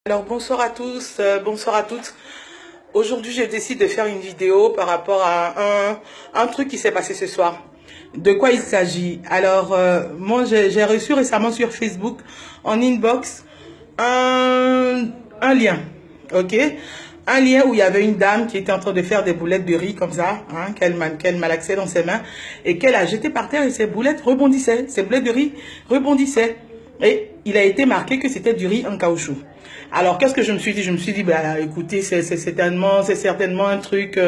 Alors bonsoir à tous, bonsoir à toutes. Aujourd'hui, je décide de faire une vidéo par rapport à un truc qui s'est passé ce soir. De quoi il s'agit? Alors, moi, j'ai reçu récemment sur Facebook, en inbox, un lien, ok? Un lien où il y avait une dame qui était en train de faire des boulettes de riz comme ça, hein, qu'elle malaxait dans ses mains et qu'elle a jeté par terre et ses boulettes rebondissaient, ses boulettes de riz rebondissaient. Et il a été marqué que c'était du riz en caoutchouc. Alors, qu'est-ce que je me suis dit? Je me suis dit, bah, écoutez, c'est certainement un truc,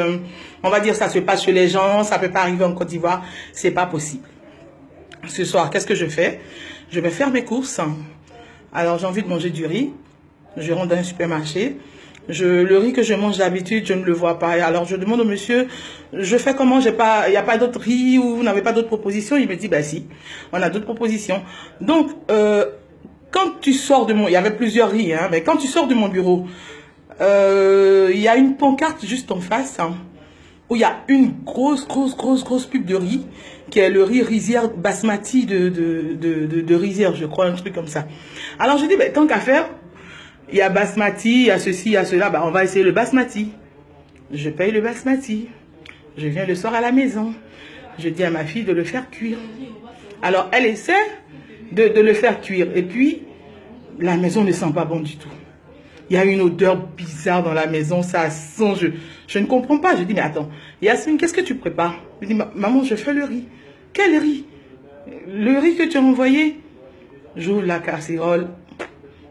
on va dire, ça se passe chez les gens, ça peut pas arriver en Côte d'Ivoire, c'est pas possible. Ce soir, qu'est-ce que je fais? Je vais faire mes courses. Alors, j'ai envie de manger du riz. Je rentre dans un supermarché. Le riz que je mange d'habitude, je ne le vois pas. Alors, je demande au monsieur, je fais comment? Il n'y a pas d'autre riz ou vous n'avez pas d'autres propositions? Il me dit, bah si, on a d'autres propositions. Donc, quand tu sors de mon... Il y avait plusieurs riz, hein, mais quand tu sors de mon bureau, il y a une pancarte juste en face, hein, où il y a une grosse pub de riz, qui est le riz rizière basmati de rizière, je crois, un truc comme ça. Alors, je dis, ben, tant qu'à faire, il y a basmati, il y a ceci, il y a cela, ben, on va essayer le basmati. Je paye le basmati. Je viens le soir à la maison. Je dis à ma fille de le faire cuire. Alors, elle essaie de le faire cuire. Et puis, la maison ne sent pas bon du tout. Il y a une odeur bizarre dans la maison, ça sent, je ne comprends pas. Je dis, mais attends, Yasmine, qu'est-ce que tu prépares? Je dis, maman, je fais le riz. Quel riz? Le riz que tu as envoyé? J'ouvre la casserole.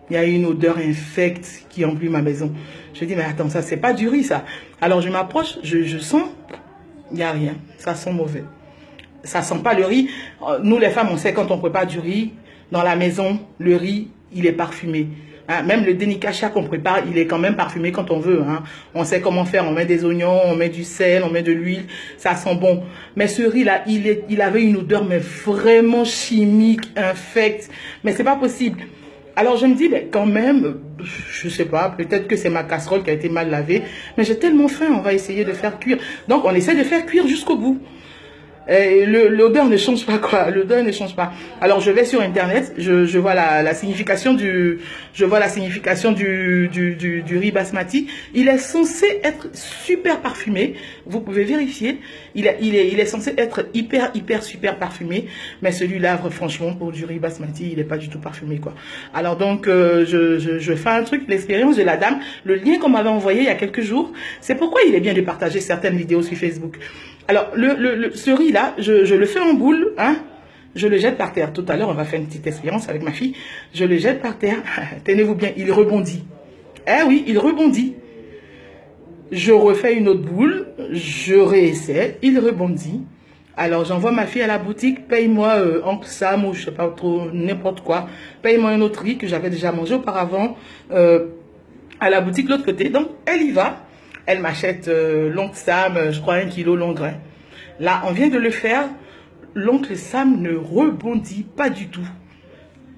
Il y a une odeur infecte qui emplit ma maison. Je dis, mais attends, ça, c'est pas du riz, ça. Alors, je m'approche, je sens, il n'y a rien. Ça sent mauvais. Ça sent pas le riz. Nous, les femmes, on sait quand on prépare du riz, dans la maison, le riz, il est parfumé. Hein, même le denikacha qu'on prépare, il est quand même parfumé quand on veut. Hein. On sait comment faire. On met des oignons, on met du sel, on met de l'huile. Ça sent bon. Mais ce riz-là, il avait une odeur, mais vraiment chimique, infecte. Mais c'est pas possible. Alors je me dis, ben, quand même, je sais pas, peut-être que c'est ma casserole qui a été mal lavée. Mais j'ai tellement faim, on va essayer de faire cuire. Donc on essaie de faire cuire jusqu'au bout. L'odeur ne change pas, quoi. L'odeur ne change pas. Alors je vais sur internet, je vois la signification du riz basmati. Il est censé être super parfumé. Vous pouvez vérifier. Il est censé être hyper super parfumé. Mais celui-là, franchement, pour du riz basmati, il n'est pas du tout parfumé, quoi. Alors donc je fais un truc, l'expérience de la dame, le lien qu'on m'avait envoyé il y a quelques jours. C'est pourquoi il est bien de partager certaines vidéos sur Facebook. Alors, ce riz-là, je le fais en boule, hein. Je le jette par terre. Tout à l'heure, on va faire une petite expérience avec ma fille. Je le jette par terre. Tenez-vous bien, il rebondit. Eh oui, il rebondit. Je refais une autre boule. Je réessaie. Il rebondit. Alors, j'envoie ma fille à la boutique. Paye-moi Oncle Sam ou je sais pas trop, n'importe quoi. Paye-moi un autre riz que j'avais déjà mangé auparavant à la boutique de l'autre côté. Donc, elle y va. Elle m'achète l'oncle Sam, je crois 1 kilo long grain. Là, on vient de le faire. L'oncle Sam ne rebondit pas du tout.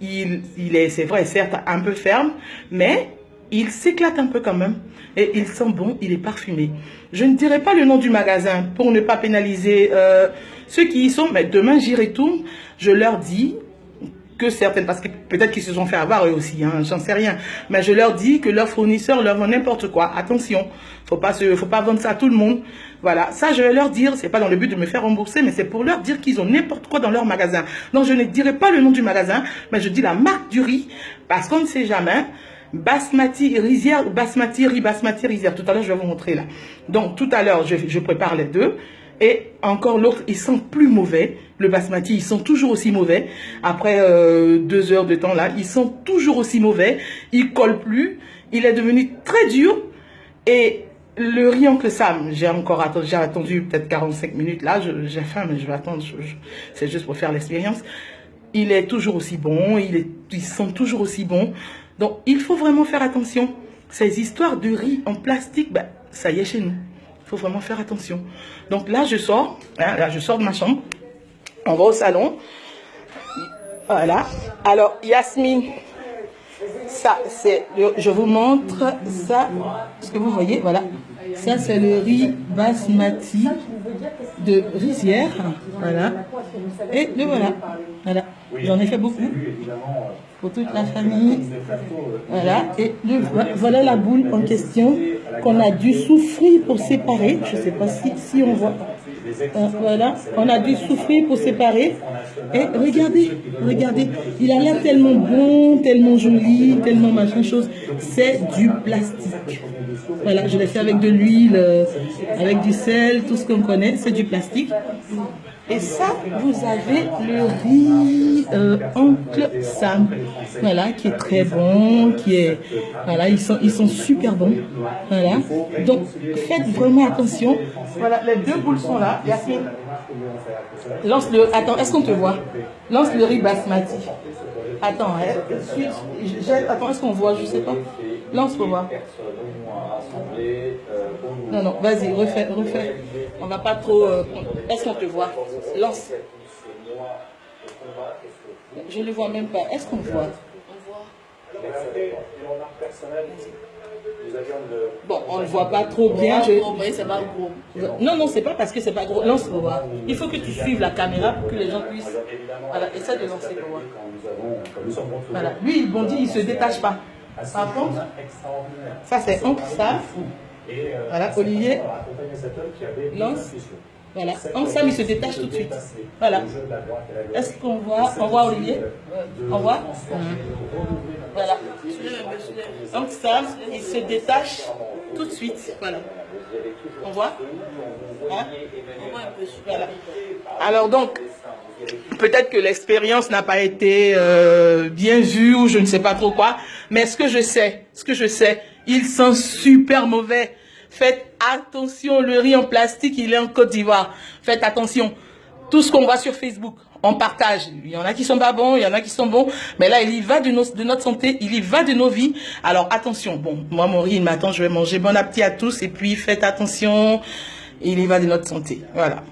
Il est, c'est vrai, certes, un peu ferme, mais il s'éclate un peu quand même. Et il sent bon, il est parfumé. Je ne dirai pas le nom du magasin pour ne pas pénaliser ceux qui y sont. Mais demain, j'y retourne. Je leur dis que certaines, parce que peut-être qu'ils se sont fait avoir eux aussi, hein, j'en sais rien. Mais je leur dis que leurs fournisseurs leur vendent n'importe quoi. Attention, faut pas vendre ça à tout le monde. Voilà, ça je vais leur dire, c'est pas dans le but de me faire rembourser, mais c'est pour leur dire qu'ils ont n'importe quoi dans leur magasin. Donc je ne dirai pas le nom du magasin, mais je dis la marque du riz, parce qu'on ne sait jamais. Basmati rizière, basmati rizière. Tout à l'heure, je vais vous montrer là. Donc tout à l'heure, je prépare les deux. Et encore l'autre, il sent plus mauvais. Le basmati, il sent toujours aussi mauvais. Après 2 heures de temps là, il sent toujours aussi mauvais. Il colle plus. Il est devenu très dur. Et le riz Oncle Sam, j'ai attendu peut-être 45 minutes. Là, j'ai faim, mais je vais attendre. C'est juste pour faire l'expérience. Il est toujours aussi bon. Il sent toujours aussi bon. Donc, il faut vraiment faire attention. Ces histoires de riz en plastique, ben, ça y est chez nous. Il faut vraiment faire attention. Donc là, je sors. Hein, là, je sors de ma chambre. On va au salon. Voilà. Alors, Yasmine, Ça, c'est, je vous montre ça, ce que vous voyez, voilà. Ça, c'est le riz basmati de Rizière, voilà. Et le voilà, voilà. J'en ai fait beaucoup pour toute la famille, voilà. Et voilà la boule en question qu'on a dû souffrir pour séparer. Je ne sais pas si on voit. Voilà, on a dû souffrir pour séparer. Et regardez, regardez, il a l'air tellement bon, tellement joli, tellement machin chose. C'est du plastique. Voilà, je l'ai fait avec de l'huile, avec du sel, tout ce qu'on connaît, c'est du plastique. Et ça, vous avez le riz Oncle Sam, voilà, qui est très bon, qui est, voilà, ils sont super bons, voilà. Donc, faites vraiment attention. Voilà, les deux boules sont là. Yasmine, lance le, attends, est-ce qu'on te voit? Lance le riz basmati. Attends, attends, est-ce qu'on voit? Je sais pas. Lance pour voir. Non, non, vas-y, refais. On va pas trop. Est-ce qu'on te voit? Lance. Je ne le vois même pas. Est-ce qu'on voit? Bon, on ne le voit pas trop bien. C'est pas gros. Non, non, c'est pas parce que c'est pas gros. Lance pour voir. Il faut que tu suives la caméra pour que les gens puissent. Voilà, essaie de lancer pour voir. Voilà. Lui, il bondit, il ne se détache pas. Par contre, ça c'est Oncle Sam. Voilà, Olivier. Lance. Voilà. Oncle Sam, il se détache tout de suite. Voilà. Est-ce qu'on voit? On voit Olivier? On voit? Voilà. Oncle Sam, il se détache tout de suite. Voilà. On voit? Hein? On voit un peu. Voilà. Alors donc, peut-être que l'expérience n'a pas été bien vue ou je ne sais pas trop quoi, mais ce que je sais, il sent super mauvais. Faites attention, le riz en plastique, il est en Côte d'Ivoire. Faites attention. Tout ce qu'on voit sur Facebook, on partage. Il y en a qui sont pas bons, il y en a qui sont bons, mais là, il y va de notre santé, il y va de nos vies. Alors attention, bon, moi mon riz, il m'attend, je vais manger. Bon appétit à tous et puis faites attention, il y va de notre santé. Voilà.